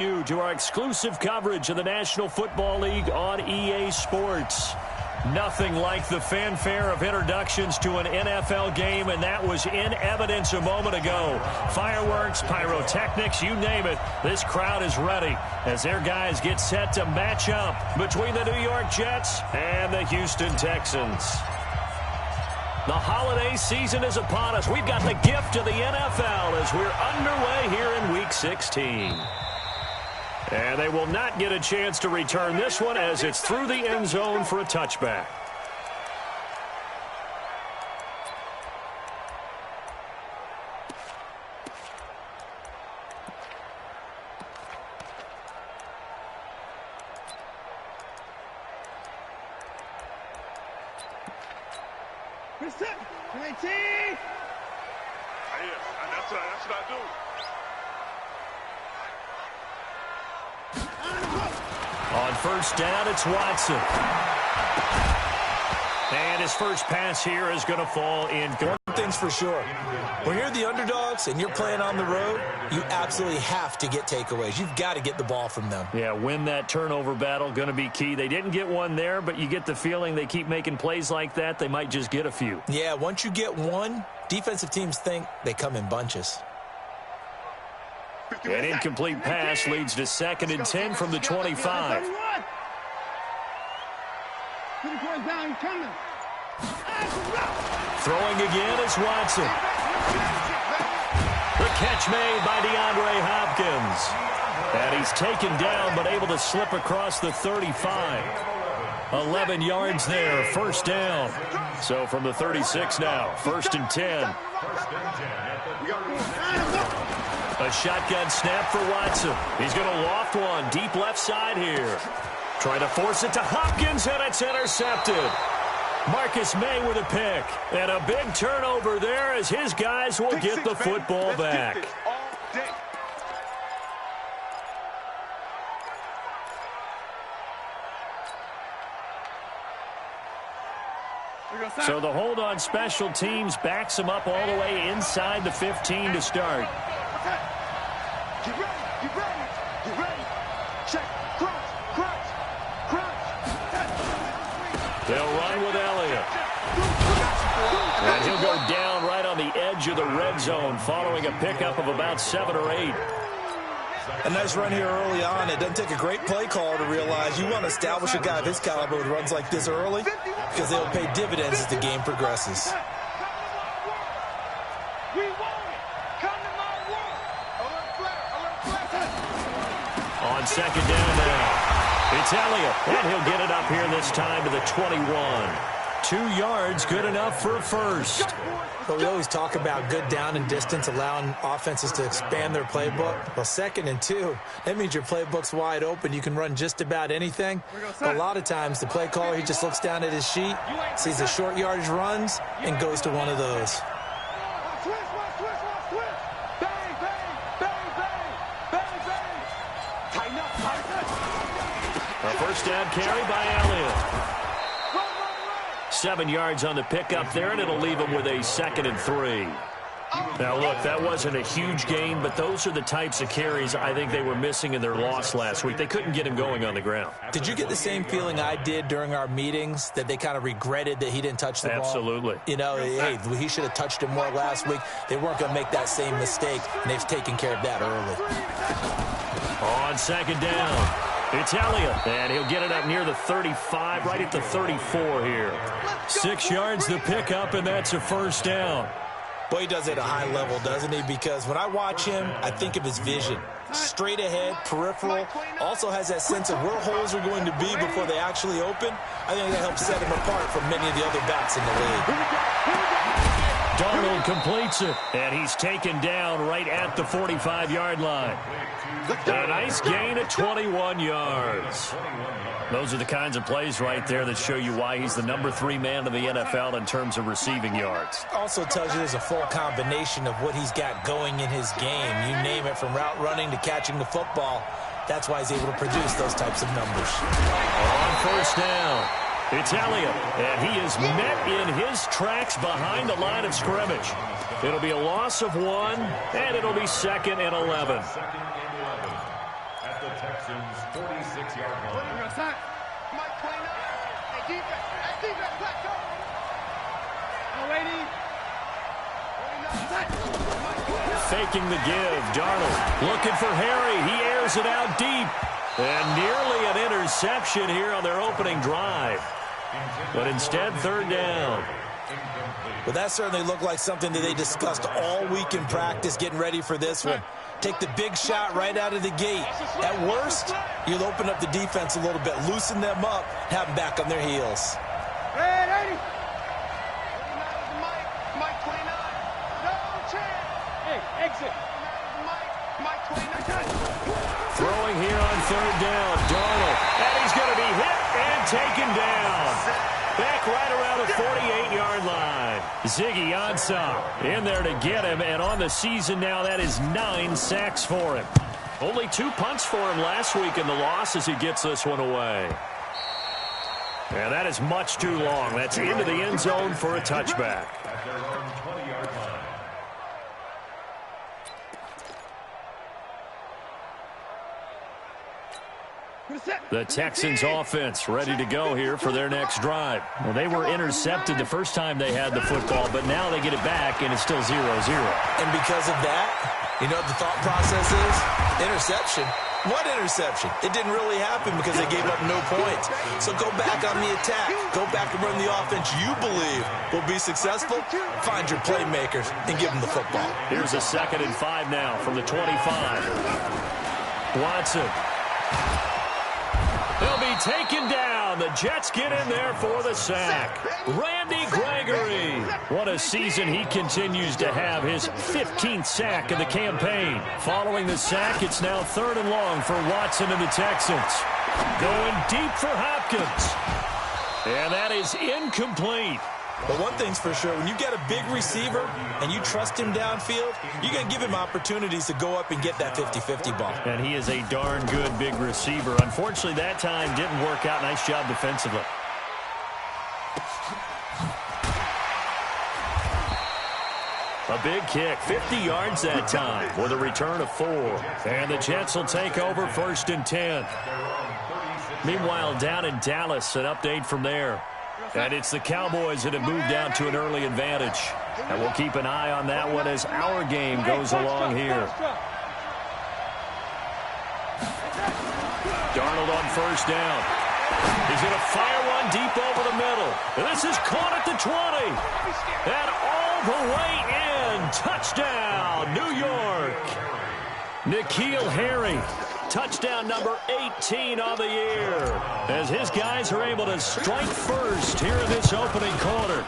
You to our exclusive coverage of the National Football League on EA Sports. Nothing like the fanfare of introductions to an NFL game, and that was in evidence a moment ago. Fireworks, pyrotechnics, you name it. This crowd is ready as their guys get set to match up between the New York Jets and the Houston Texans. The holiday season is upon us. We've got the gift of the NFL as we're underway here in Week 16. And they will not get a chance to return this one as it's through the end zone for a touchback. That's what I do. On first down, it's Watson. And his first pass here is going to fall in. One thing's for sure. When you're the underdogs and you're playing on the road, you absolutely have to get takeaways. You've got to get the ball from them. Yeah, win that turnover battle, going to be key. They didn't get one there, but you get the feeling they keep making plays like that, they might just get a few. Yeah, once you get one, defensive teams think they come in bunches. An incomplete pass leads to 2nd and 10 from the 25. Throwing again is Watson. The catch made by DeAndre Hopkins. And he's taken down but able to slip across the 35. 11 yards there, first down. So from the 36 now, 1st and 10. A shotgun snap for Watson. He's going to loft one deep left side here. Trying to force it to Hopkins, and it's intercepted. Marcus May with a pick. And a big turnover there as his guys will get the football back. So the hold on special teams backs him up all the way inside the 15 to start. Get ready, get ready, get ready. Check, crunch. They'll run with Elliott. And he'll go down right on the edge of the red zone following a pickup of about 7 or 8. A nice run here early on. It doesn't take a great play caller to realize you want to establish a guy of his caliber with runs like this early because they'll pay dividends as the game progresses. On 2nd down now, it's Elliott, and he'll get it up here this time to the 21. 2 yards, good enough for a first. But we always talk about good down and distance, allowing offenses to expand their playbook. Well, 2nd and 2, that means your playbook's wide open. You can run just about anything. But a lot of times, the play caller, he just looks down at his sheet, sees the short yardage runs, and goes to one of those. A first down carry by Elliott. 7 yards on the pickup there, and it'll leave him with a 2nd and 3. Now, look, that wasn't a huge gain, but those are the types of carries I think they were missing in their loss last week. They couldn't get him going on the ground. Did you get the same feeling I did during our meetings, that they kind of regretted that he didn't touch the ball? Absolutely. You know, hey, he should have touched it more last week. They weren't going to make that same mistake, and they've taken care of that early. On 2nd down. It's Elliott, and he'll get it up near the 35, right at the 34 here. 6 yards the pickup, and that's a first down. Boy, he does it at a high level, doesn't he? Because when I watch him, I think of his vision. Straight ahead, peripheral, also has that sense of where holes are going to be before they actually open. I think that helps set him apart from many of the other backs in the league. Darnold completes it, and he's taken down right at the 45-yard line. A nice gain of 21 yards. Those are the kinds of plays right there that show you why he's the number 3 man in the NFL in terms of receiving yards. Also tells you there's a full combination of what he's got going in his game. You name it, from route running to catching the football. That's why he's able to produce those types of numbers. On first down, it's Elliott, and he is met in his tracks behind the line of scrimmage. It'll be a loss of 1, and it'll be 2nd and 11. Texans' 46-yard line. Mike 29. Hey, defense. Hey, defense. Let's go. Faking the give. Darnold looking for Harry. He airs it out deep. And nearly an interception here on their opening drive. But instead, third down. Well, that certainly looked like something that they discussed all week in practice getting ready for this one. Take the big shot right out of the gate. At worst, you'll open up the defense a little bit, loosen them up, have them back on their heels. Red 80. Mike 29. No chance. Hey, exit. Mike 29. Throwing here on third down. Darnold. And he's going to be hit and taken down. Back right around the 48-yard line. Ziggy Ansah in there to get him. And on the season now, that is 9 sacks for him. Only 2 punts for him last week in the loss as he gets this one away. And that is much too long. That's into the end zone for a touchback. At their own 20-yard line. The Texans offense ready to go here for their next drive. Well, they were intercepted the first time they had the football, but now they get it back, and it's still 0-0. And because of that, you know what the thought process is? Interception. What interception? It didn't really happen because they gave up no points. So go back on the attack. Go back and run the offense you believe will be successful. Find your playmakers and give them the football. Here's a 2nd and 5 now from the 25. Watson. They'll be taken down. The Jets get in there for the sack. Randy Gregory. What a season he continues to have. His 15th sack of the campaign. Following the sack, it's now 3rd and long for Watson and the Texans. Going deep for Hopkins. And that is incomplete. But one thing's for sure, when you get a big receiver and you trust him downfield, you're going to give him opportunities to go up and get that 50-50 ball. And he is a darn good big receiver. Unfortunately, that time didn't work out. Nice job defensively. A big kick, 50 yards that time with a return of 4. And the Jets will take over 1st and 10. Meanwhile, down in Dallas, an update from there. And it's the Cowboys that have moved down to an early advantage. And we'll keep an eye on that one as our game goes along here. Darnold on 1st down. He's going to fire one deep over the middle. And this is caught at the 20. And all the way in. Touchdown, New York. N'Keal Harry. Touchdown number 18 on the year as his guys are able to strike first here in this opening quarter.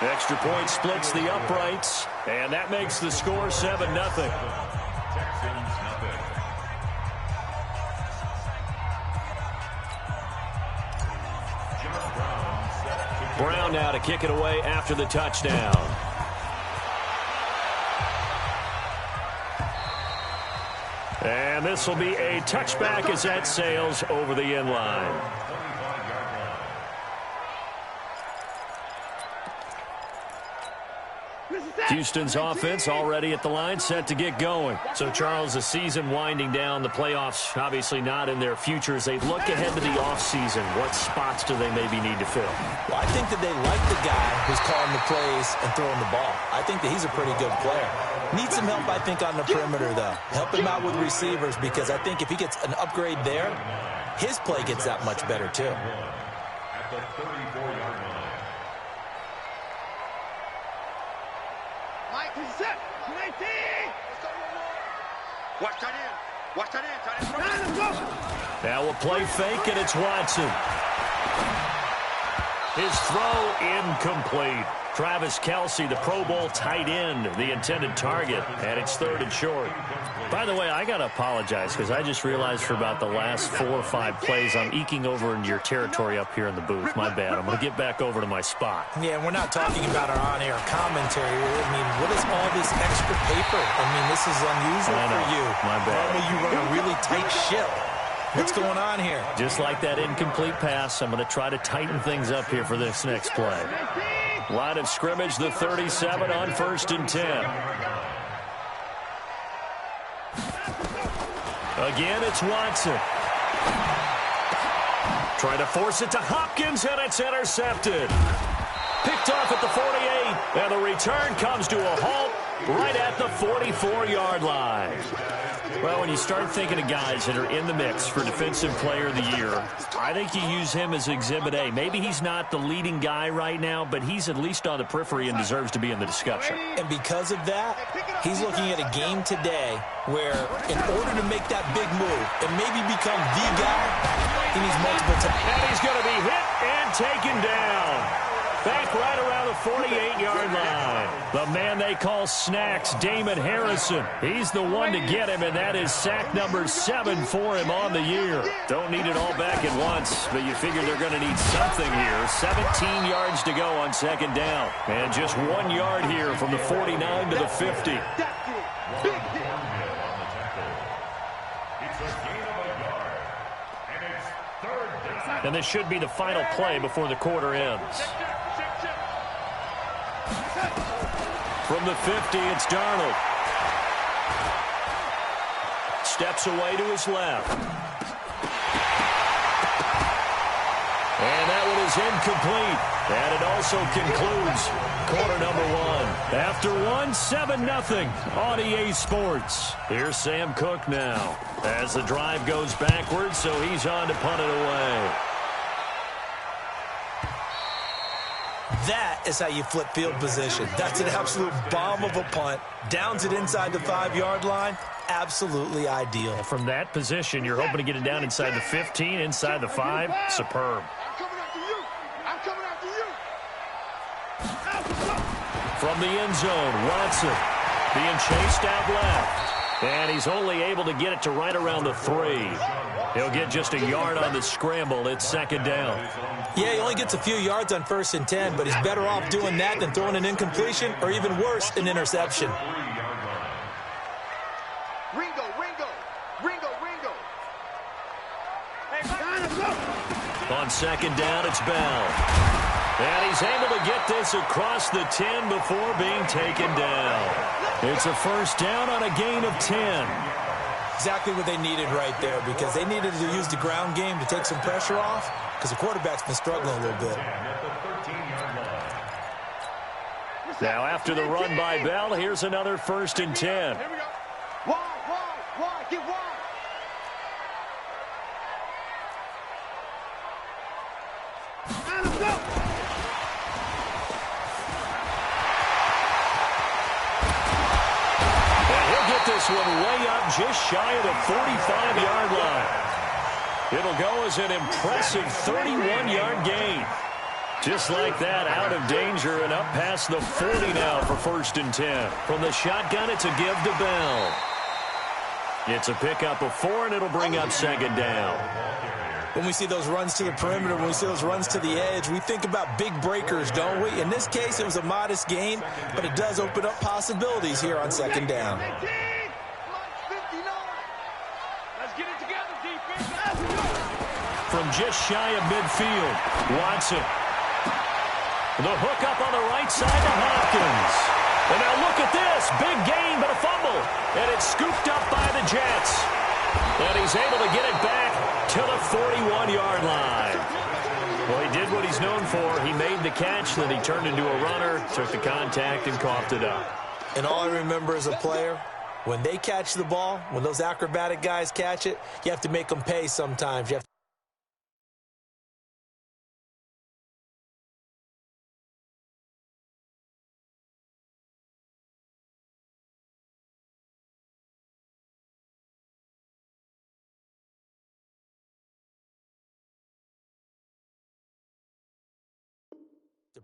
Extra point splits the uprights, and that makes the score 7-0. Brown now to kick it away after the touchdown. And this will be a touchback as that sails over the end line. Houston's offense already at the line, set to get going. So, Charles, the season winding down, the playoffs obviously not in their future. As they look ahead to the offseason, what spots do they maybe need to fill? Well, I think that they like the guy who's calling the plays and throwing the ball. I think that he's a pretty good player. Needs some help, I think, on the perimeter, though. Help him out with receivers, because I think if he gets an upgrade there, his play gets that much better, too. At the 34-yard line. Mike, he's set. 19. Watch that in. Watch that in. Let's go. Now we'll play fake, and it's Watson. His throw incomplete. Travis Kelce, the Pro Bowl tight end, the intended target, and it's 3rd and short. By the way, I got to apologize because I just realized for about the last 4 or 5 plays I'm eking over into your territory up here in the booth. My bad. I'm going to get back over to my spot. Yeah, we're not talking about our on-air commentary. I mean, what is all this extra paper? I mean, this is unusual for you. My bad. Normally you run a really tight ship. What's going on here? Just like that incomplete pass, I'm going to try to tighten things up here for this next play. Line of scrimmage, the 37 on 1st and 10. Again, it's Watson. Trying to force it to Hopkins, and it's intercepted. Picked off at the 48, and the return comes to a halt right at the 44-yard line. Well, when you start thinking of guys that are in the mix for Defensive Player of the Year, I think you use him as Exhibit A. Maybe he's not the leading guy right now, but he's at least on the periphery and deserves to be in the discussion. And because of that, he's looking at a game today where in order to make that big move and maybe become the guy, he needs multiple times. And he's going to be hit and taken down. Back right around the 48-yard line. The man they call Snacks, Damon Harrison. He's the one to get him, and that is sack number 7 for him on the year. Don't need it all back at once, but you figure they're going to need something here. 17 yards to go on second down. And just 1 yard here from the 49 to the 50. And this should be the final play before the quarter ends. From the 50, it's Darnold. Steps away to his left. And that one is incomplete. And it also concludes quarter number 1. After 7-0 on EA Sports. Here's Sam Cook now as the drive goes backwards, so he's on to punt it away. That is how you flip field position. That's an absolute bomb of a punt. Downs it inside the 5-yard line. Absolutely ideal. From that position, you're hoping to get it down inside the 15, inside the 5. Superb. I'm coming after you. I'm coming after you. From the end zone, Watson being chased out left. And he's only able to get it to right around the 3. He'll get just a yard on the scramble. It's second down. Yeah, he only gets a few yards on 1st and 10, but he's better off doing that than throwing an incompletion or even worse, an interception. Ringo. On second down, it's Bell. And he's able to get this across the 10 before being taken down. It's a first down on a gain of 10. Exactly what they needed right there, because they needed to use the ground game to take some pressure off, because the quarterback's been struggling a little bit. Now after the run by Bell, here's another 1st and 10. Here we go. Wide. Get wide. And let's go. This one way up just shy of the 45-yard line. It'll go as an impressive 31-yard gain. Just like that, out of danger and up past the 40 now for 1st and 10. From the shotgun, it's a give to Bell. It's a pickup of 4, and it'll bring up second down. When we see those runs to the perimeter, when we see those runs to the edge, we think about big breakers, don't we? In this case, it was a modest gain, but it does open up possibilities here on second down. From just shy of midfield, Watson. The hook up on the right side to Hopkins. And now look at this. Big gain, but a fumble. And it's scooped up by the Jets. And he's able to get it back to the 41-yard line. Well, he did what he's known for. He made the catch, then he turned into a runner, took the contact, and coughed it up. And all I remember as a player, when they catch the ball, when those acrobatic guys catch it, you have to make them pay sometimes. You have to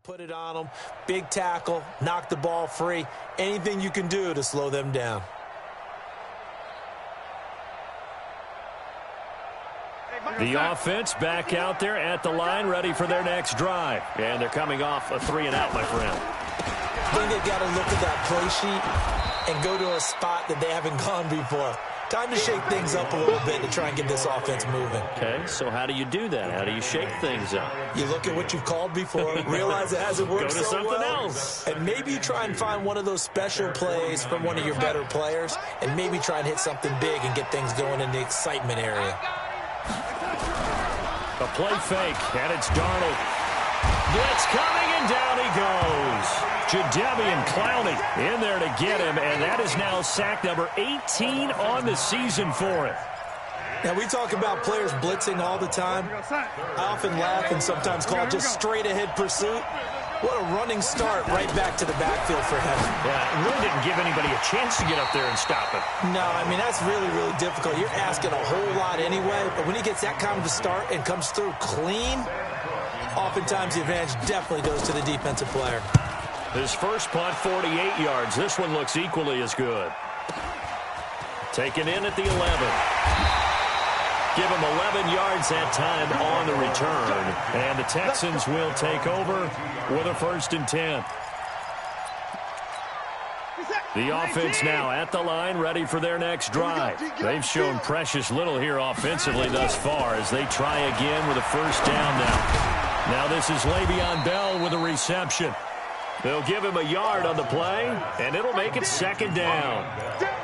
put it on them, big tackle, knock the ball free, anything you can do to slow them down. The offense back out there at the line, ready for their next drive. And they're coming off a 3-and-out, my friend. I think they've got to look at that play sheet and go to a spot that they haven't gone before. Time to shake things up a little bit to try and get this offense moving. Okay, so how do you do that? How do you shake things up? You look at what you've called before, realize it hasn't worked Go to so something well, else. and maybe you try and find one of those special plays from one of your better players, and maybe try and hit something big and get things going in the excitement area. A play fake, and it's Darnold. Blitz coming, and down he goes. Jadeveon Clowney in there to get him, and that is now sack number 18 on the season for him. Now, we talk about players blitzing all the time. I often laugh and sometimes call it just straight-ahead pursuit. What a running start right back to the backfield for him. Yeah, it really didn't give anybody a chance to get up there and stop it. No, I mean, that's really, really difficult. You're asking a whole lot anyway, but when he gets that kind of a start and comes through clean, oftentimes the advantage definitely goes to the defensive player. His first punt, 48 yards. This one looks equally as good. Taken in at the 11. Give him 11 yards that time on the return. And the Texans will take over with a 1st and 10. The offense now at the line, ready for their next drive. They've shown precious little here offensively thus far as they try again with a 1st down now. Now this is Le'Veon Bell with a reception. They'll give him a yard on the play, and it'll make it 2nd down.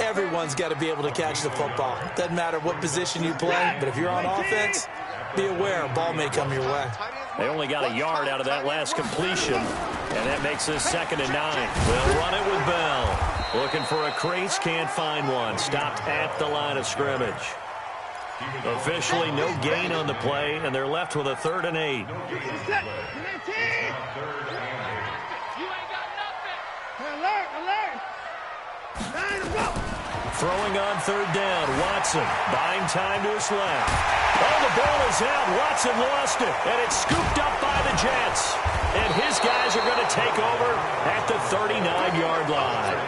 Everyone's got to be able to catch the football. Doesn't matter what position you play, but if you're on offense, be aware a ball may come your way. They only got a yard out of that last completion, and that makes this 2nd and 9. They'll run it with Bell. Looking for a crease, can't find one. Stopped at the line of scrimmage. Officially no gain on the play, and they're left with a 3rd and 8. Throwing on 3rd down, Watson buying time to his left. Oh, the ball is out. Watson lost it, and it's scooped up by the Jets. And his guys are going to take over at the 39-yard line.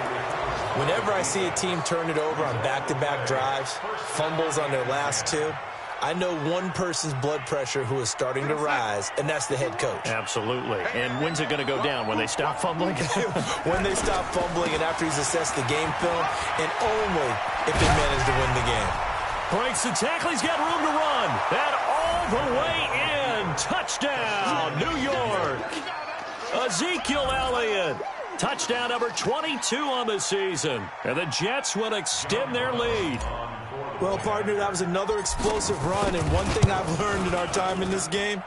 Whenever I see a team turn it over on back-to-back drives, fumbles on their last 2, I know one person's blood pressure who is starting to rise, and that's the head coach. Absolutely. And when's it going to go down? When they stop fumbling? When they stop fumbling and after he's assessed the game film, and only if they manage to win the game. Breaks the tackle. He's got room to run. That all the way in. Touchdown, New York. Ezekiel Elliott. Touchdown number 22 on the season. And the Jets will extend their lead. Well, partner, that was another explosive run, and one thing I've learned in our time in this game,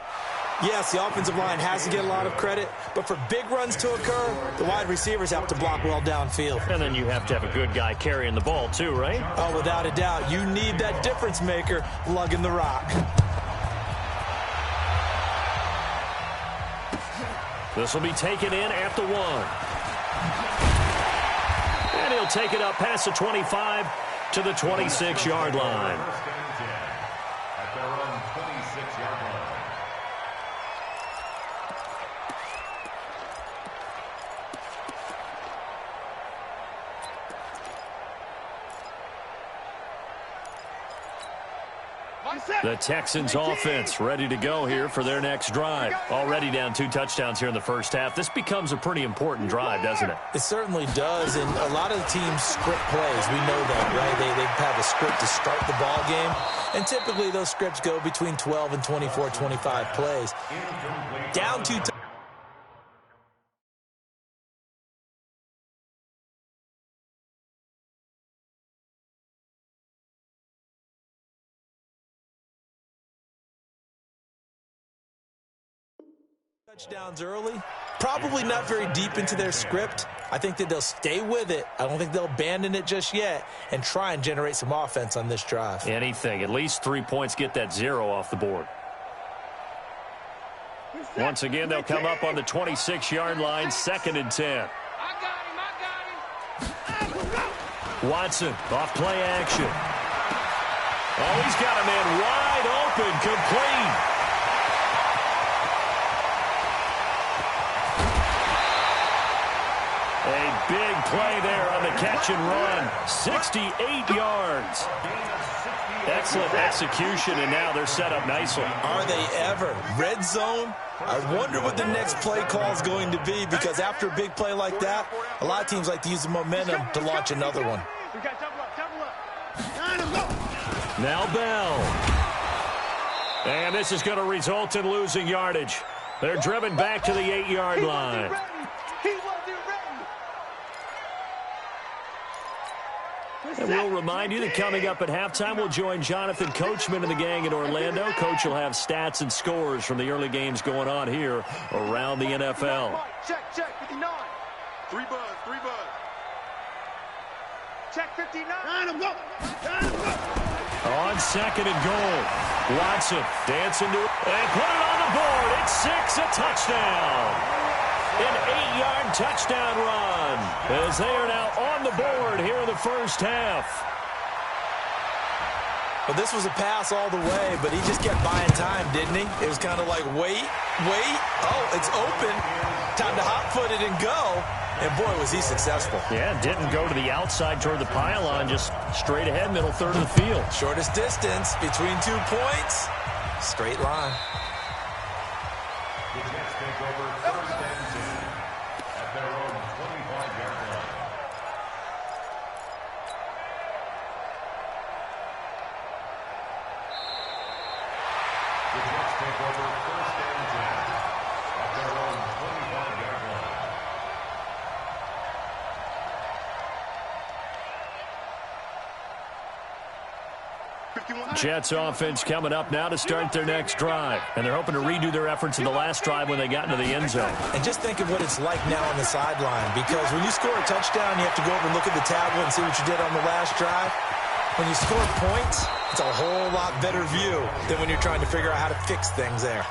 yes, the offensive line has to get a lot of credit, but for big runs to occur, the wide receivers have to block well downfield. And then you have to have a good guy carrying the ball too, right? Oh, without a doubt. You need that difference maker lugging the rock. This will be taken in at the 1. And he'll take it up past the 25 to the 26-yard line. At their own 26-yard line. The Texans offense ready to go here for their next drive. Already down 2 touchdowns here in the first half. This becomes a pretty important drive, doesn't it? It certainly does, and a lot of the teams script plays. We know that, right? They have a script to start the ball game, and typically those scripts go between 12 and 24, 25 plays. Down 2 touchdowns early, probably not very deep into their script. I think that they'll stay with it. I don't think they'll abandon it just yet and try and generate some offense on this drive. Anything. At least 3 points, get that 0 off the board. Once again, they'll come up on the 26-yard line, 2nd and 10. Watson, off play action. Oh, he's got a man wide open, complete. A big play there on the catch and run. 68 yards. Excellent execution, and now they're set up nicely. Are they ever? Red zone? I wonder what the next play call is going to be, because after a big play like that, a lot of teams like to use the momentum to launch another one. Now Bell. And this is going to result in losing yardage. They're driven back to the 8-yard line. And we'll remind you that coming up at halftime, we'll join Jonathan Coachman and the gang in Orlando. Coach will have stats and scores from the early games going on here around the NFL. Check, 59. 3 buzz. Check 59. On 2nd and goal, Watson dancing to it and put it on the board. It's 6, a touchdown. An 8-yard touchdown run as they are now on the board here in the first half. Well, this was a pass all the way, but he just kept buying time, didn't he? It was kind of like, wait. Oh, it's open. Time to hot-foot it and go. And, boy, was he successful. Yeah, didn't go to the outside toward the pylon, just straight ahead, middle third of the field. Shortest distance between 2 points. Straight line. The Jets take over 1st and 10 at their own 25-yard line. The Jets take over 1st and 10 at their own 25-yard line. Jets offense coming up now to start their next drive. And they're hoping to redo their efforts in the last drive when they got into the end zone. And just think of what it's like now on the sideline, because when you score a touchdown, you have to go over and look at the tablet and see what you did on the last drive. When you score points, it's a whole lot better view than when you're trying to figure out how to fix things there.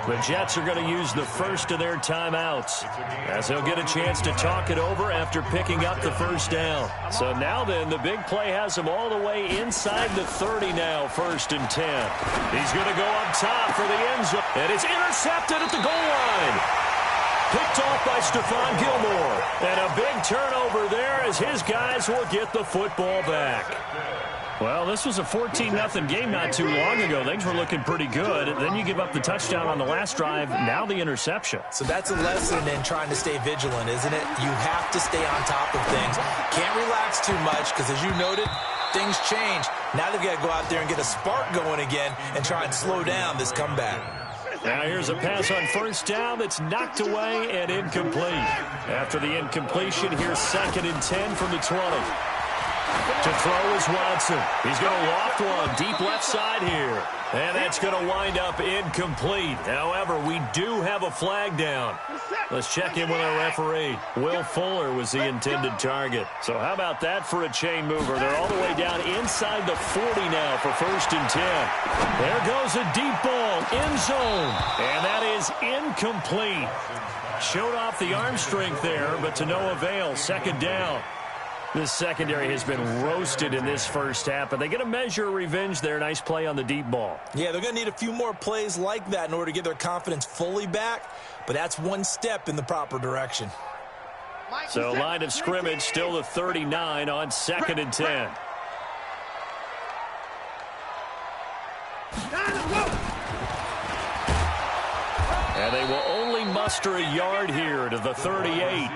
The Jets are going to use the first of their timeouts as they'll get a chance to talk it over after picking up the first down. So now then, the big play has him all the way inside the 30 now, 1st and 10. He's going to go up top for the end zone, and it's intercepted at the goal line. Picked off by Stephon Gilmore. And a big turnover there as his guys will get the football back. Well, this was a 14-0 game not too long ago. Things were looking pretty good. Then you give up the touchdown on the last drive, now the interception. So that's a lesson in trying to stay vigilant, isn't it? You have to stay on top of things. Can't relax too much because, as you noted, things change. Now they've got to go out there and get a spark going again and try and slow down this comeback. Now here's a pass on 1st down that's knocked away and incomplete. After the incompletion, here's 2nd and 10 from the 20. To throw is Watson. He's going to loft one deep left side here. And that's going to wind up incomplete. However, we do have a flag down. Let's check in with our referee. Will Fuller was the intended target. So how about that for a chain mover? They're all the way down inside the 40 now for 1st and 10. There goes a deep ball, end zone. And that is incomplete. Showed off the arm strength there, but to no avail. 2nd down. This secondary has been roasted in this first half, but they get a measure of revenge there. Nice play on the deep ball. Yeah, they're going to need a few more plays like that in order to get their confidence fully back, but that's one step in the proper direction. So line of scrimmage still the 39 on 2nd and 10. And they will only muster a yard here to the 38.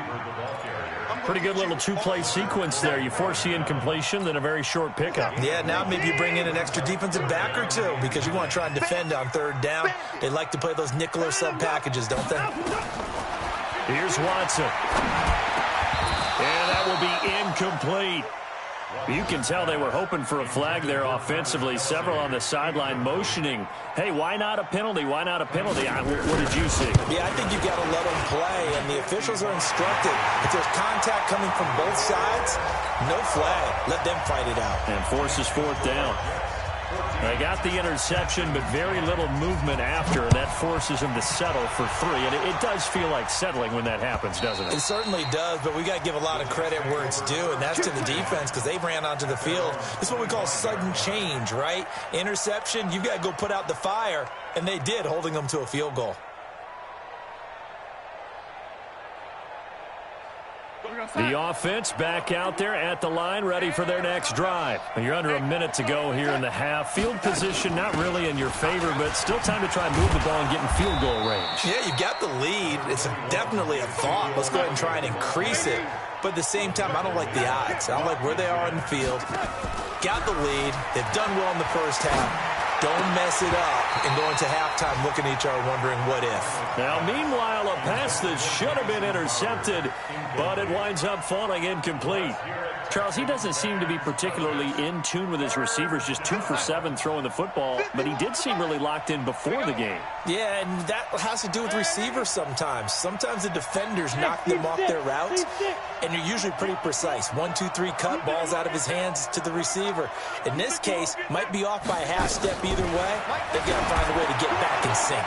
Pretty good little 2-play sequence there. You force the incompletion, then a very short pickup. Yeah, now maybe you bring in an extra defensive back or two because you want to try and defend on 3rd down. They like to play those nickel or sub packages, don't they? Here's Watson. And that will be incomplete. You can tell they were hoping for a flag there offensively. Several on the sideline motioning, hey, why not a penalty? Why not a penalty? What did you see? Yeah, I think you've got to let them play, and the officials are instructed. If there's contact coming from both sides, no flag. Let them fight it out. And forces 4th down. They got the interception, but very little movement after. That forces him to settle for 3. And it does feel like settling when that happens, doesn't it? It certainly does, but we got to give a lot of credit where it's due, and that's to the defense because they ran onto the field. This is what we call sudden change, right? Interception, you've got to go put out the fire, and they did, holding them to a field goal. The offense back out there at the line, ready for their next drive. You're under a minute to go here in the half. Field position not really in your favor, but still time to try and move the ball and get in field goal range. Yeah, you've got the lead. It's definitely a thought. Let's go ahead and try and increase it. But at the same time, I don't like the odds. I don't like where they are in the field. got the lead. They've done well in the first half. Don't mess it up and go into halftime looking at each other wondering what if. Now, meanwhile, a pass that should have been intercepted, but it winds up falling incomplete. Charles, he doesn't seem to be particularly in tune with his receivers, just 2 for 7 throwing the football, but he did seem really locked in before the game. Yeah, and that has to do with receivers sometimes. Sometimes the defenders knock them off their routes, and you're usually pretty precise. 1, 2, 3 cut, ball's out of his hands to the receiver. In this case, might be off by a half step either way. They've got to find a way to get back in sync.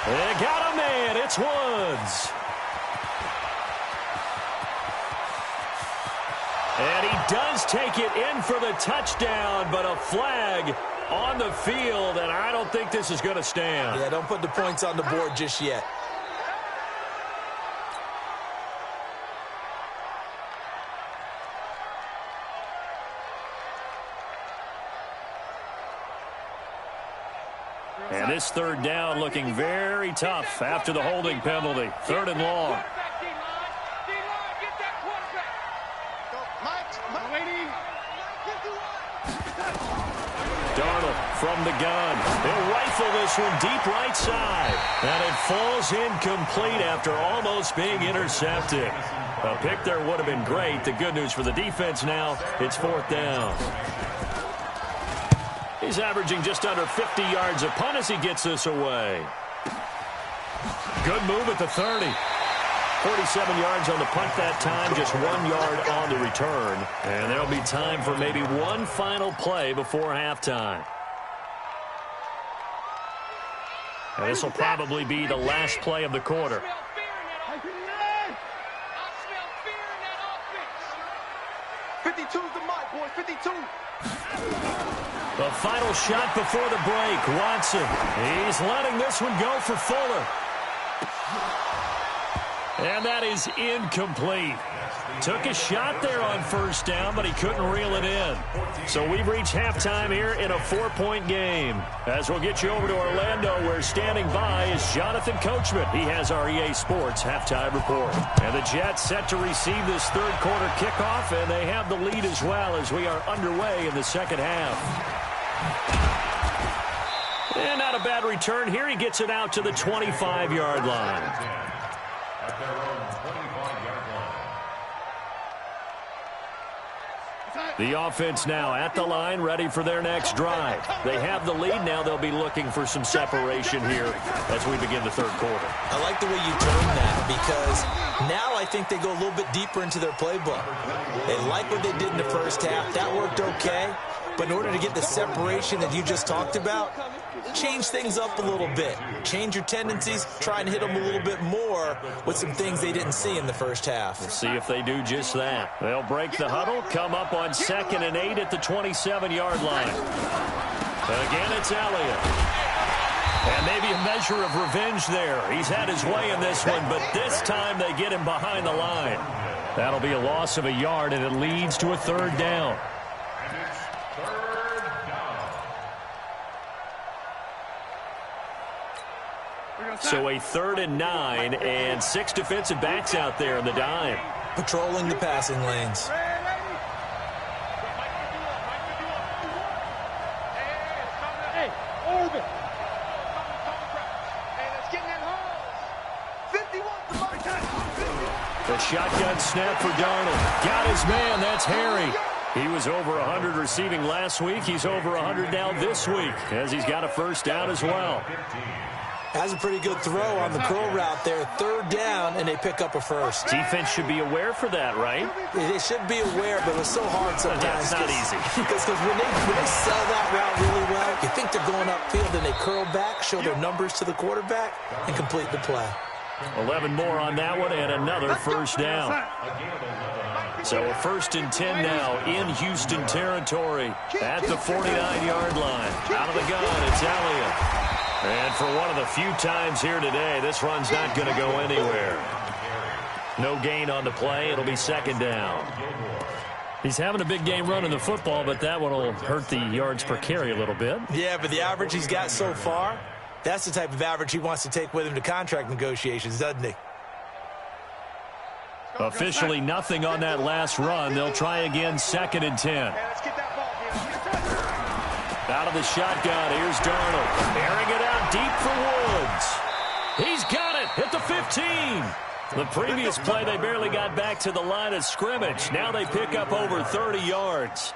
They got a man. It's Woods. And he does take it in for the touchdown, but a flag on the field, and I don't think this is going to stand. Yeah, don't put the points on the board just yet. And this third down looking very tough after the holding penalty. 3rd and long. Darnold from the gun. He'll rifle this one deep right side. And it falls incomplete after almost being intercepted. A pick there would have been great. The good news for the defense now, it's 4th down. He's averaging just under 50 yards a punt as he gets this away. Good move at the 30. 47 yards on the punt that time, just 1 yard on the return. And there'll be time for maybe one final play before halftime. And this will probably be the last play of the quarter. The final shot before the break. Watson, he's letting this one go for Fuller. And that is incomplete. Took a shot there on 1st down, but he couldn't reel it in. So we've reached halftime here in a 4-point game. As we'll get you over to Orlando, where standing by is Jonathan Coachman. He has our EA Sports halftime report. And the Jets set to receive this 3rd quarter kickoff, and they have the lead as well as we are underway in the 2nd half. And not a bad return here. He gets it out to the 25-yard line. At their own 25-yard line. The offense now at the line, ready for their next drive. They have the lead. Now they'll be looking for some separation here as we begin the 3rd quarter. I like the way you term that, because now I think they go a little bit deeper into their playbook. They like what they did in the first half. That worked okay. But in order to get the separation that you just talked about, change things up a little bit. Change your tendencies. Try and hit them a little bit more with some things they didn't see in the first half. We'll see if they do just that. They'll break the huddle, come up on 2nd and 8 at the 27-yard line. Again, it's Elliott. And maybe a measure of revenge there. He's had his way in this one, but this time they get him behind the line. That'll be a loss of a yard, and it leads to a 3rd down. So a 3rd and 9, and 6 defensive backs out there in the dime. Patrolling the passing lanes. Hey, Orbit. Hey, let's get in that hole. 51 to The shotgun snap for Darnold. Got his man. That's Harry. He was over 100 receiving last week. He's over 100 now this week, as he's got a 1st down as well. Has a pretty good throw on the curl route there. 3rd down, and they pick up a 1st. Defense should be aware for that, right? They should be aware, but it's so hard sometimes. Yeah, it's not easy. Because when they sell that route really well, you think they're going upfield, and they curl back, show their numbers to the quarterback, and complete the play. 11 more on that one, and another 1st down. So a 1st and 10 now in Houston territory at the 49-yard line. Out of the gun, it's Elliott. And for one of the few times here today, this run's not going to go anywhere. No gain on the play. It'll be 2nd down. He's having a big game running the football, but that one will hurt the yards per carry a little bit. Yeah, but the average he's got so far, that's the type of average he wants to take with him to contract negotiations, doesn't he? Officially nothing on that last run. They'll try again, 2nd and 10. Let's get that ball here. out of the shotgun. Here's Darnold. Airing it out deep for Woods. He's got it at the 15. The previous play, they barely got back to the line of scrimmage. Now they pick up over 30 yards.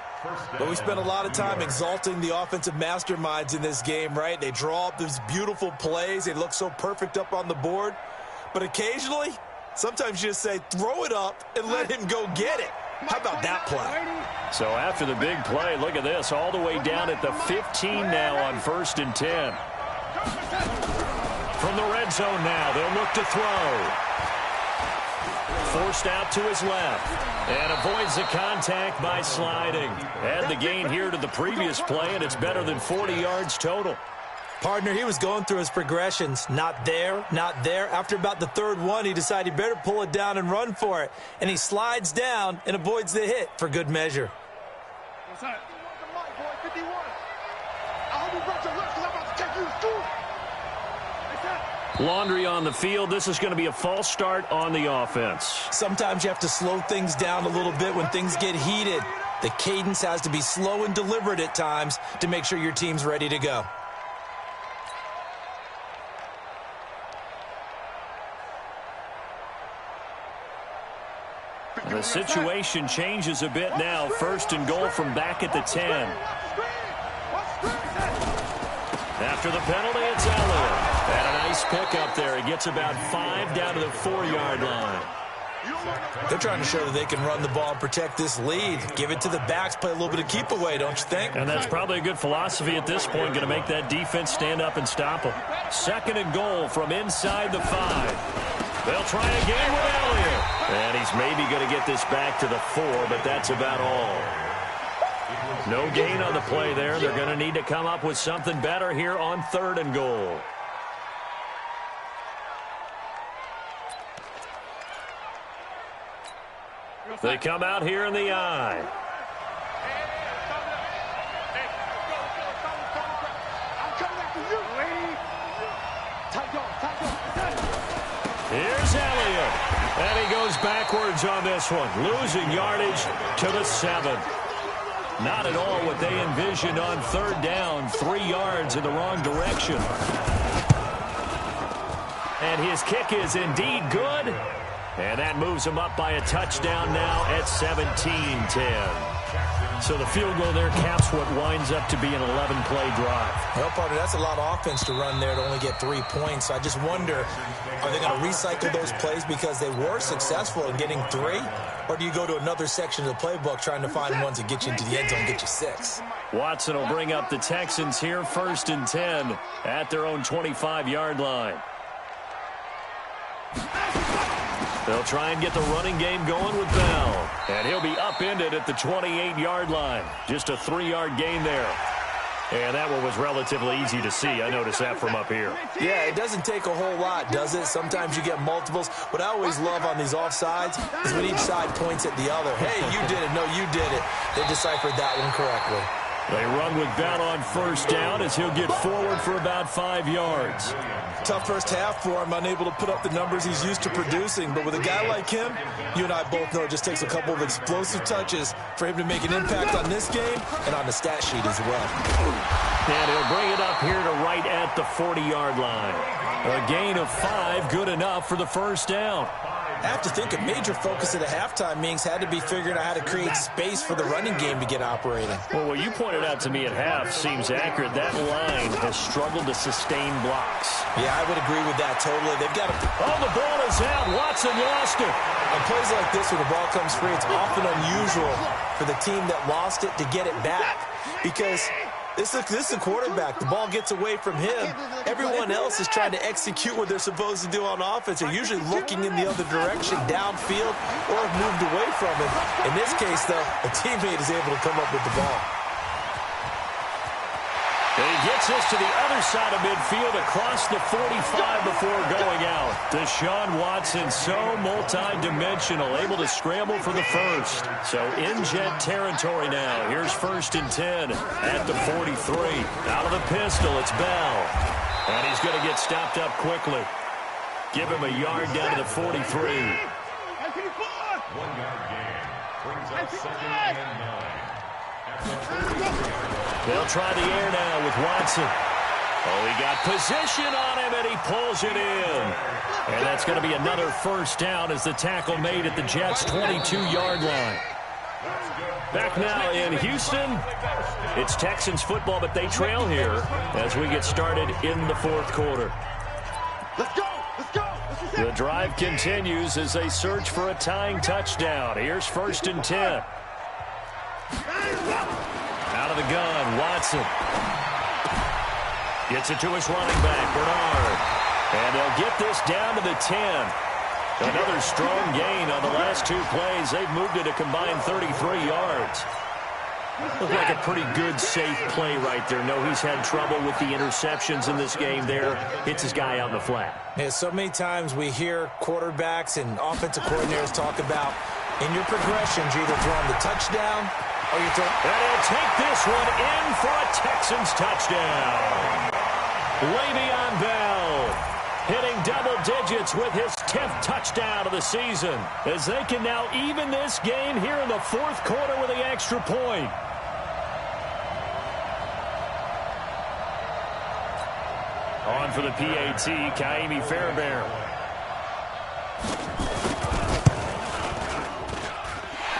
But we spent a lot of time exalting the offensive masterminds in this game, right? They draw up these beautiful plays. They look so perfect up on the board. But occasionally, sometimes you just say, throw it up and let him go get it. How about that play? So after the big play, look at this, all the way down at the 15 now on 1st and 10. From the red zone now, they'll look to throw. Forced out to his left. And avoids the contact by sliding. Add the gain here to the previous play, and it's better than 40 yards total. Partner, he was going through his progressions. Not there, not there. After about the third one, he decided he better pull it down and run for it. And he slides down and avoids the hit for good measure. What's that? Boy, 51. I hope you brought your lunch because I'm about to take you to school. Laundry on the field. This is going to be a false start on the offense. Sometimes you have to slow things down a little bit when things get heated. The cadence has to be slow and deliberate at times to make sure your team's ready to go. The situation changes a bit now. 1st and goal from back at the 10. After the penalty, it's Elliott. And a nice pick up there. He gets about 5 down to the 4-yard line. They're trying to show that they can run the ball and protect this lead. Give it to the backs, play a little bit of keep away, don't you think? And that's probably a good philosophy at this point, going to make that defense stand up and stop them. 2nd and goal from inside the 5. They'll try again with Elliott. And he's maybe going to get this back to the 4, but that's about all. No gain on the play there. They're going to need to come up with something better here on 3rd and goal. They come out here in the eye. Here's Elliott. And he goes backwards on this one, losing yardage to the 7. Not at all what they envisioned on 3rd down. 3 yards in the wrong direction. And his kick is indeed good. And that moves him up by a touchdown now at 17-10. So the field goal there caps what winds up to be an 11-play drive. Well, partner, that's a lot of offense to run there to only get 3 points. I just wonder, are they going to recycle those plays because they were successful in getting 3? Or do you go to another section of the playbook trying to find ones that get you into the end zone and get you 6? Watson will bring up the Texans here, 1st and 10 at their own 25-yard line. They'll try and get the running game going with Bell. And he'll be upended at the 28-yard line. Just a 3-yard gain there. And that one was relatively easy to see. I noticed that from up here. Yeah, it doesn't take a whole lot, does it? Sometimes you get multiples. What I always love on these offsides is when each side points at the other. Hey, you did it. No, you did it. They deciphered that one correctly. They run with Bell on 1st down as he'll get forward for about 5 yards. Tough first half for him, unable to put up the numbers he's used to producing. But with a guy like him, you and I both know it just takes a couple of explosive touches for him to make an impact on this game and on the stat sheet as well. And he'll bring it up here to right at the 40-yard line. A gain of 5, good enough for the 1st down. I have to think a major focus at a halftime means had to be figuring out how to create space for the running game to get operating. Well, what you pointed out to me at half seems accurate. That line has struggled to sustain blocks. Yeah, I would agree with that totally. They've got to... Oh, the ball is out. Watson lost it. On plays like this where the ball comes free, it's often unusual for the team that lost it to get it back because... This is a quarterback. The ball gets away from him. Everyone else is trying to execute what they're supposed to do on offense. They're usually looking in the other direction, downfield, or have moved away from him. In this case, though, a teammate is able to come up with the ball. And he gets us to the other side of midfield across the 45 before going out. Deshaun Watson, so multi-dimensional, able to scramble for the first. So in jet territory now. Here's 1st and 10 at the 43. Out of the pistol, it's Bell. And he's going to get stopped up quickly. Give him a yard down to the 43. 1-yard gain brings up 2nd and 9. They'll try the air now with Watson. Oh, he got position on him, and he pulls it in. And that's going to be another first down as the tackle made at the Jets' 22-yard line. Back now in Houston, it's Texans football, but they trail here as we get started in the fourth quarter. Let's go! Let's go! The drive continues as they search for a tying touchdown. Here's 1st and 10. Out of the gun, Watson. Gets it to his running back, Bernard. And they'll get this down to the 10. Another strong gain on the last 2 plays. They've moved it a combined 33 yards. Looked like a pretty good, safe play right there. No, he's had trouble with the interceptions in this game there. Hits his guy out in the flat. Yeah, so many times we hear quarterbacks and offensive coordinators talk about in your progressions, you're either throwing the touchdown or you're throwing... And he'll take this one in for a Texans touchdown. Le'Veon Bell hitting double digits with his 10th touchdown of the season as they can now even this game here in the fourth quarter with the extra point. On for the PAT, Kaimi Fairbairn.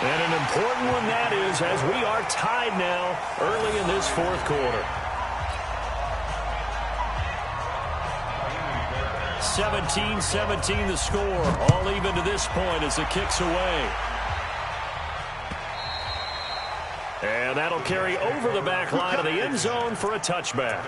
And an important one that is, as we are tied now early in this fourth quarter. 17-17 the score, all even to this point as the kick's away. And that'll carry over the back line of the end zone for a touchback.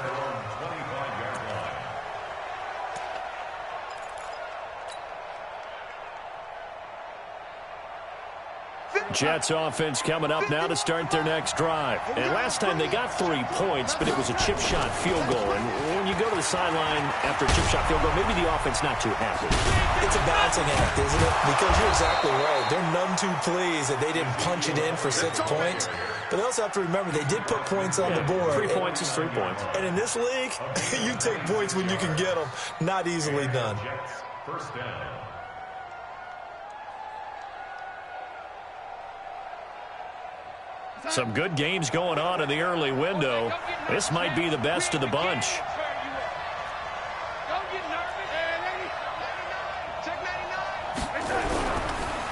Jets offense coming up now to start their next drive. And last time they got 3 points, but it was a chip shot field goal. And when you go to the sideline after a chip shot field goal, maybe the offense not too happy. It's a balancing act, isn't it? Because you're exactly right. They're none too pleased that they didn't punch it in for 6 points. But they also have to remember they did put points on the board. 3 points is 3 points. And in this league, you take points when you can get them. Not easily done. First down. Some good games going on in the early window. This might be the best of the bunch.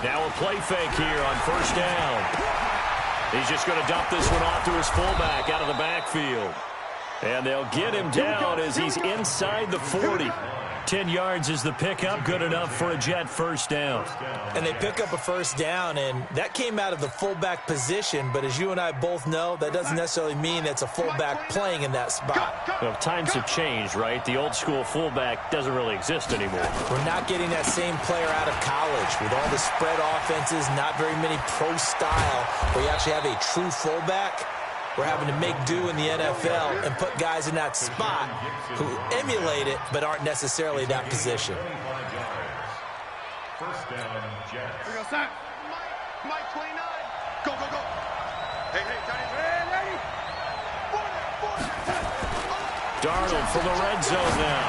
Now a play fake here on first down. He's just going to dump this one off to his fullback out of the backfield. And they'll get him down as he's inside the 40. 10 yards is the pickup, good enough for a Jet first down. And they pick up a first down, and that came out of the fullback position. But as you and I both know, that doesn't necessarily mean it's a fullback playing in that spot. Well, times have changed, right? The old school fullback doesn't really exist anymore. We're not getting that same player out of college. With all the spread offenses, not very many pro style, where you actually have a true fullback. We're having to make do in the NFL and put guys in that spot who emulate it but aren't necessarily in that position. First down, Jets. We go, son. Mike 29. Go, go, go. Hey, Johnny. Hey, lady. Darnold from the red zone now.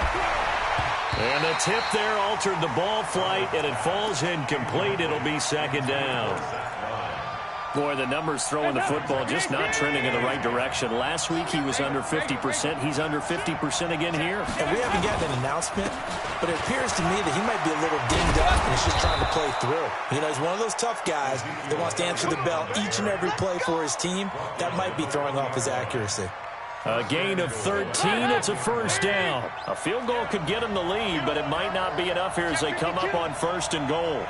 And the tip there altered the ball flight, and it falls incomplete. It'll be second down. Boy, the numbers throwing the football just not trending in the right direction. Last week he was under 50%. He's under 50% again here. And we haven't gotten an announcement, but it appears to me that he might be a little dinged up and he's just trying to play through. You know, he's one of those tough guys that wants to answer the bell each and every play for his team. That might be throwing off his accuracy. A gain of 13. It's a first down. A field goal could get him the lead, but it might not be enough here as they come up on first and goal.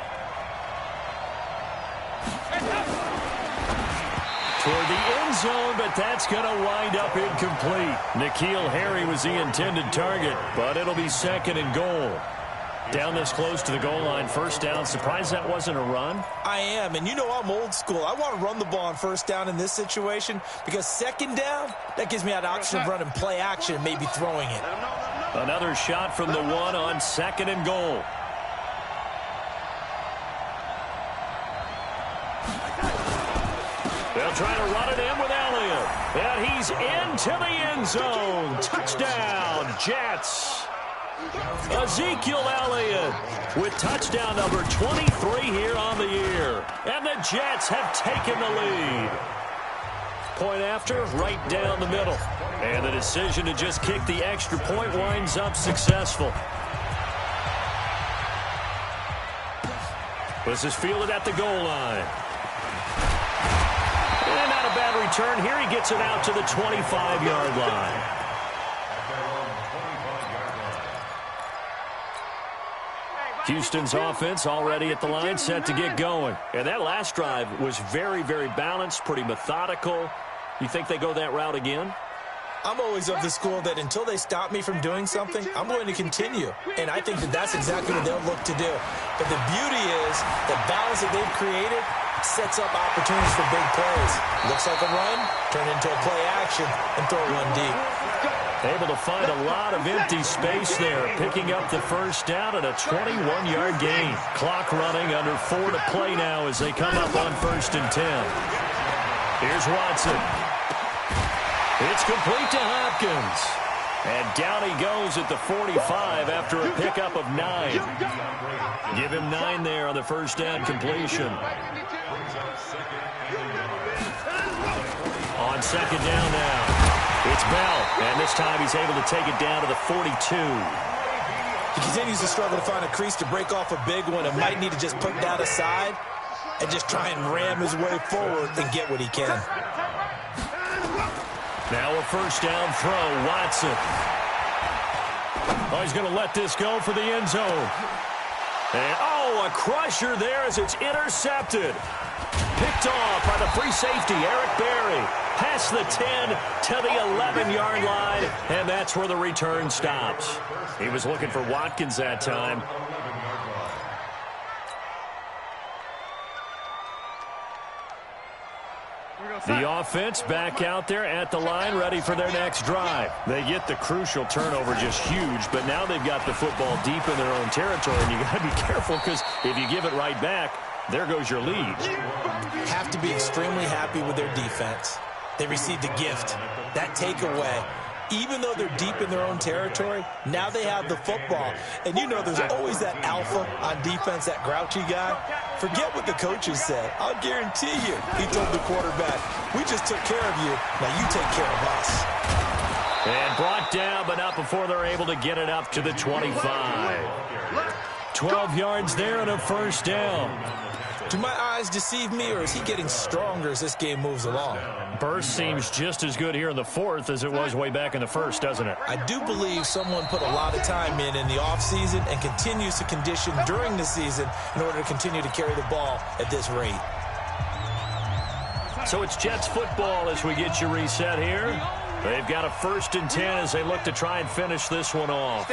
Toward the end zone, but that's going to wind up incomplete. N'Keal Harry was the intended target, but it'll be second and goal. Down this close to the goal line, first down. Surprised that wasn't a run? I am, and you know I'm old school. I want to run the ball on first down in this situation because second down, that gives me an option of running play action and maybe throwing it. Another shot from the one on second and goal. They'll try to run it in with Elliott. And he's into the end zone. Touchdown, Jets. Ezekiel Elliott with touchdown number 23 here on the year. And the Jets have taken the lead. Point after, right down the middle. And the decision to just kick the extra point winds up successful. This is fielded at the goal line. And not a bad return here. He gets it out to the 25-yard line. Houston's offense already at the line, set to get going. And that last drive was very, very balanced, pretty methodical. You think they go that route again? I'm always of the school that until they stop me from doing something, I'm going to continue. And I think that that's exactly what they'll look to do. But the beauty is the balance that they've created sets up opportunities for big plays. Looks like a run, turn into a play action, and throw one deep. Able to find a lot of empty space there, picking up the first down and a 21-yard gain. Clock running, under 4 to play now as they come up on 1st and 10. Here's Watson. It's complete to Hopkins. And down he goes at the 45 after a pickup of 9. Give him 9 there on the first down completion. On 2nd down now. It's Bell, and this time he's able to take it down to the 42. He continues to struggle to find a crease to break off a big one and might need to just put that aside and just try and ram his way forward and get what he can. Now a first down throw, Watson. Oh, he's going to let this go for the end zone. And, a crusher there as it's intercepted. Picked off by the free safety, Eric Berry. Past the 10 to the 11-yard line, and that's where the return stops. He was looking for Watkins that time. The offense back out there at the line, ready for their next drive. They get the crucial turnover, just huge, but now they've got the football deep in their own territory, and you got to be careful because if you give it right back, there goes your lead. Have to be extremely happy with their defense. They received a gift. That takeaway, even though they're deep in their own territory, now they have the football. And you know there's always that alpha on defense, that grouchy guy. Forget what the coaches said. I'll guarantee you, he told the quarterback, we just took care of you. Now you take care of us. And brought down, but not before they're able to get it up to the 25. 12 yards there and a first down. Do my eyes deceive me, or is he getting stronger as this game moves along? Burst seems just as good here in the 4th as it was way back in the 1st, doesn't it? I do believe someone put a lot of time in the offseason and continues to condition during the season in order to continue to carry the ball at this rate. So it's Jets football as we get you reset here. They've got a 1st and 10 as they look to try and finish this one off.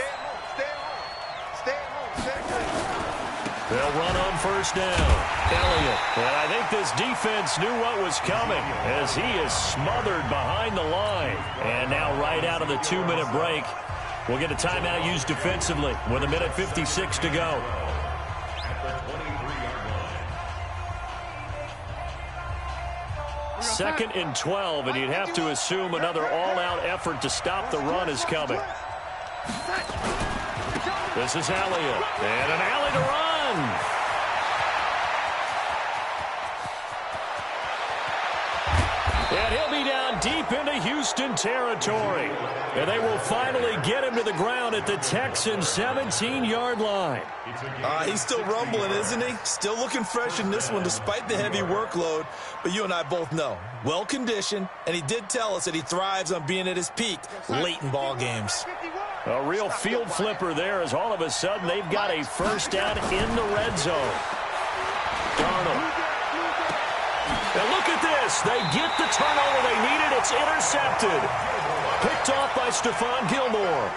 They'll run on first down. Elliott. And I think this defense knew what was coming as he is smothered behind the line. And now right out of the 2-minute break, we'll get a timeout used defensively with 1:56 to go. Second and 12, and you'd have to assume another all-out effort to stop the run is coming. This is Elliott. And an alley to run. And he'll be down deep into Houston territory. And they will finally get him to the ground at the Texans' 17-yard line. He's still rumbling, isn't he? Still looking fresh in this one despite the heavy workload. But you and I both know, well-conditioned, and he did tell us that he thrives on being at his peak late in ball games. A real field flipper there as all of a sudden they've got a first down in the red zone. Darnold. And look at this. They get the turnover they needed. It's intercepted. Picked off by Stephon Gilmore.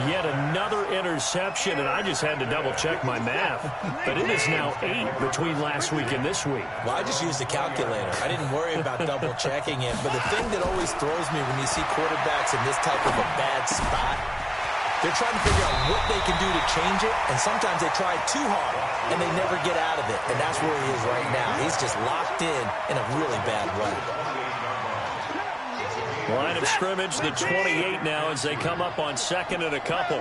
Yet another interception, and I just had to double-check my math. But it is now 8 between last week and this week. Well, I just used a calculator. I didn't worry about double-checking it. But the thing that always throws me when you see quarterbacks in this type of a bad spot, they're trying to figure out what they can do to change it, and sometimes they try too hard, and they never get out of it. And that's where he is right now. He's just locked in a really bad way. Line of scrimmage, the 28 now as they come up on 2nd and a couple.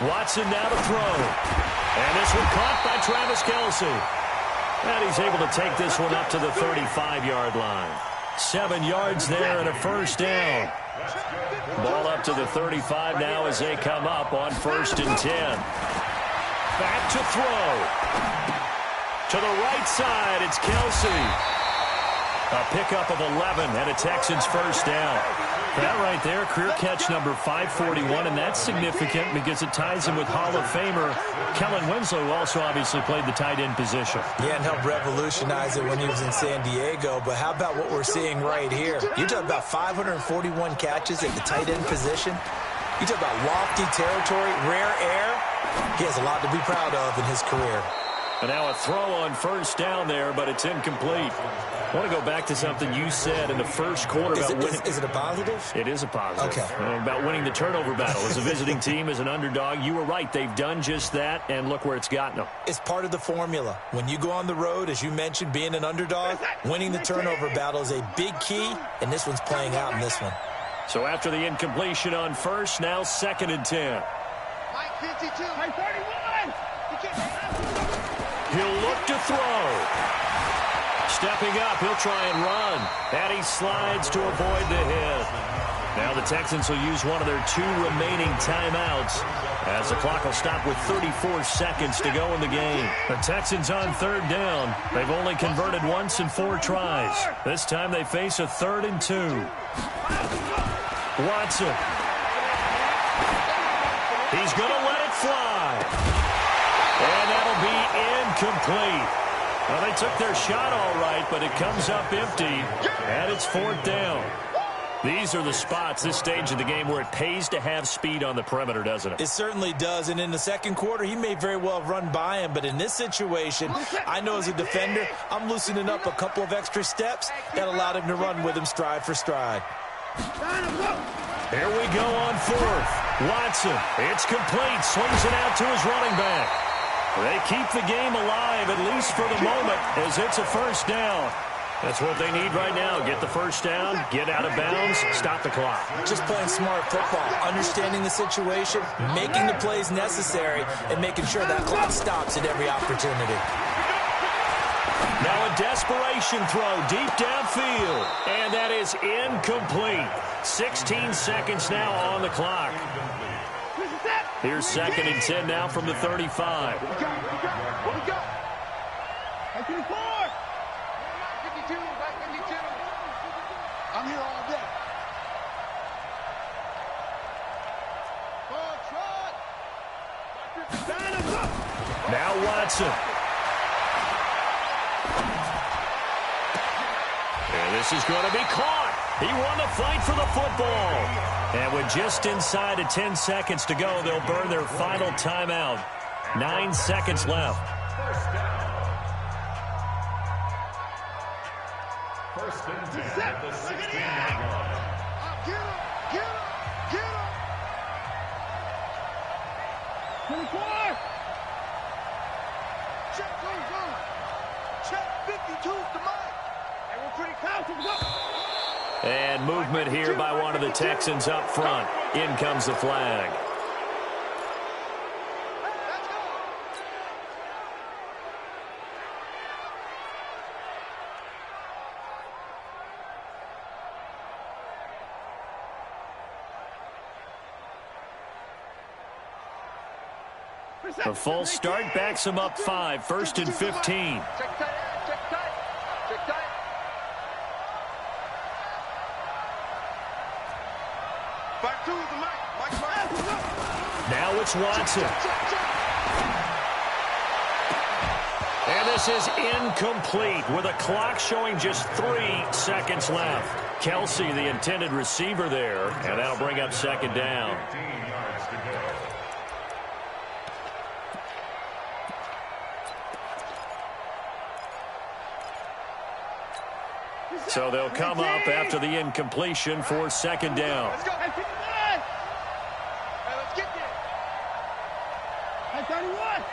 Watson now to throw. And this one caught by Travis Kelce. And he's able to take this one up to the 35-yard line. 7 yards there and a first down. Ball up to the 35 now as they come up on 1st and 10. Back to throw. To the right side, it's Kelsey. A pickup of 11 and a Texans first down. That right there, career catch number 541, and that's significant because it ties him with Hall of Famer Kellen Winslow, who also obviously played the tight end position. Yeah, and helped revolutionize it when he was in San Diego. But how about what we're seeing right here? You're talking about 541 catches at the tight end position. You talk about lofty territory, rare air. He has a lot to be proud of in his career. And now a throw on first down there, but it's incomplete. I want to go back to something you said in the first quarter about winning. Is it a positive? It is a positive. Okay. About winning the turnover battle. As a visiting team, as an underdog, you were right. They've done just that, and look where it's gotten them. It's part of the formula. When you go on the road, as you mentioned, being an underdog, winning the turnover battle is a big key, and this one's playing out in this one. So after the incompletion on first, now 2nd and 10. Mike 52. Mike 31. He'll look to throw. Stepping up, he'll try and run. And he slides to avoid the hit. Now the Texans will use one of their 2 remaining timeouts as the clock will stop with 34 seconds to go in the game. The Texans on 3rd down. They've only converted once in 4 tries. This time they face a 3rd and 2. Watson. He's going to let it fly. And that'll be incomplete. Well, they took their shot all right, but it comes up empty, and it's 4th down. These are the spots, this stage of the game, where it pays to have speed on the perimeter, doesn't it? It certainly does, and in the second quarter, he may very well have run by him, but in this situation, I know as a defender, I'm loosening up a couple of extra steps that allowed him to run with him stride for stride. Here we go on 4th. Watson, it's complete, swings it out to his running back. They keep the game alive, at least for the moment, as it's a first down. That's what they need right now. Get the first down, get out of bounds, stop the clock. Just playing smart football, understanding the situation, making the plays necessary, and making sure that clock stops at every opportunity. Now a desperation throw deep downfield, and that is incomplete. 16 seconds now on the clock. Here's 2nd and 10 now from the 35. What we got? 54. 52. I'm here all day. Now Watson. And this is going to be caught. He won the fight for the football. And with just inside of 10 seconds to go, they'll burn their final timeout. 9 seconds left. 1st and 10 at the 16-yard line. Get him. 24. Check, go. Check 52 to Mike. And we're pretty confident. And movement here by one of the Texans up front. In comes the flag. A false start backs him up 5. 1st and 15. Check tight. Back to the Mike. Now it's Watson. And this is incomplete with a clock showing just 3 seconds left. Kelsey, the intended receiver there, and that'll bring up 2nd down. 15 yards to go. So they'll come up after the incompletion for 2nd down. Let's go. Hey, let's get there. Hey, 31.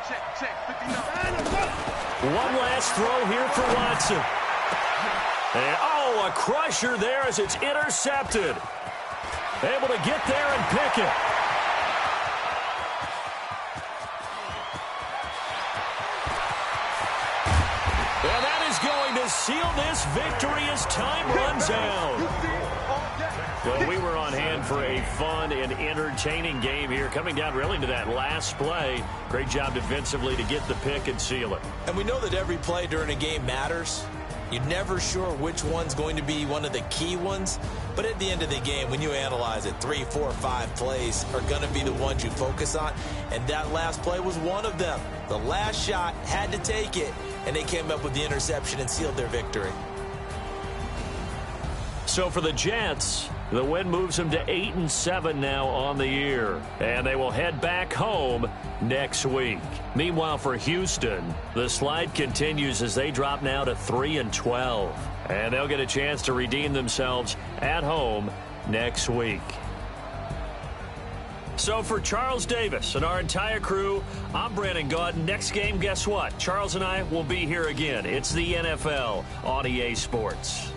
Check. 59. One last throw here for Watson. And, a crusher there as it's intercepted. Able to get there and pick it. to seal this victory as time runs out. Well, we were on hand for a fun and entertaining game here, coming down really to that last play. Great job defensively to get the pick and seal it. And we know that every play during a game matters. You're never sure which one's going to be one of the key ones. But at the end of the game, when you analyze it, 3, 4, 5 plays are going to be the ones you focus on. And that last play was one of them. The last shot had to take it, and they came up with the interception and sealed their victory. So for the Jets, the win moves them to 8-7 now on the year. And they will head back home next week. Meanwhile, for Houston, the slide continues as they drop now to 3-12. And they'll get a chance to redeem themselves at home next week. So for Charles Davis and our entire crew, I'm Brandon Gaudin. Next game, guess what? Charles and I will be here again. It's the NFL on EA Sports.